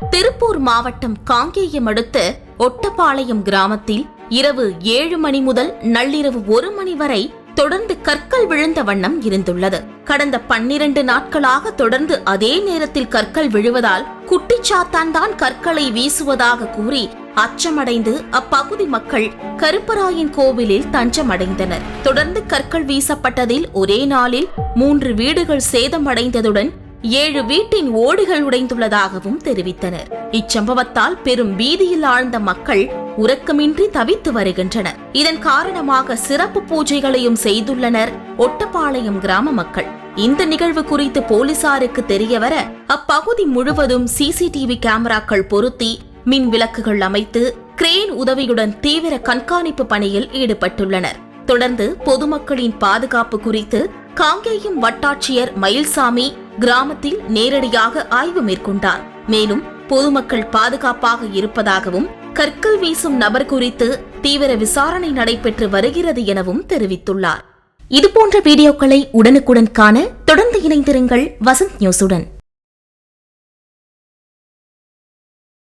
திருப்பூர் மாவட்டம் காங்கேயம் அடுத்த ஒட்டப்பாளையம் கிராமத்தில் இரவு 7 மணி முதல் நள்ளிரவு 1 மணி வரை தொடர்ந்து கற்கள் விழுந்த வண்ணம் இருந்துள்ளது. கடந்த 12 நாட்களாக தொடர்ந்து அதே நேரத்தில் கற்கள் விழுவதால் குட்டிச்சாத்தான் தான் கற்களை வீசுவதாக கூறி அச்சமடைந்து அப்பகுதி மக்கள் கருப்பராயன் கோவிலில் தஞ்சமடைந்தனர். தொடர்ந்து கற்கள் வீசப்பட்டதில் ஒரே நாளில் 3 வீடுகள் சேதமடைந்ததுடன் 7 வீட்டின் ஓடுகள் உடைந்துள்ளதாகவும் தெரிவித்தனர். இச்சம்பவத்தால் பெரும் பீதியில் ஆழ்ந்த மக்கள் உறக்கமின்றி தவித்து வருகின்றனர். இதன் காரணமாக சிறப்பு பூஜைகளையும் செய்துள்ளனர் ஒட்டப்பாளையம் கிராம மக்கள். இந்த நிகழ்வு குறித்து போலீசாருக்கு தெரியவர அப்பகுதி முழுவதும் சிசிடிவி கேமராக்கள் பொருத்தி மின் விளக்குகள் அமைத்து கிரேன் உதவியுடன் தீவிர கண்காணிப்பு பணியில் ஈடுபட்டுள்ளனர். தொடர்ந்து பொதுமக்களின் பாதுகாப்பு குறித்து காங்கேயம் வட்டாட்சியர் மயில்சாமி கிராமத்தில் நேரடியாக ஆய்வு மேற்கொண்டார். மேலும் பொதுமக்கள் பாதுகாப்பாக இருப்பதாகவும் கற்கள் வீசும் நபர் குறித்து தீவிர விசாரணை நடைபெற்று வருகிறது எனவும் தெரிவித்துள்ளார். இதுபோன்ற வீடியோக்களை உடனுக்குடன் காண தொடர்ந்து இணைந்திருங்கள் வசந்த் நியூஸுடன்.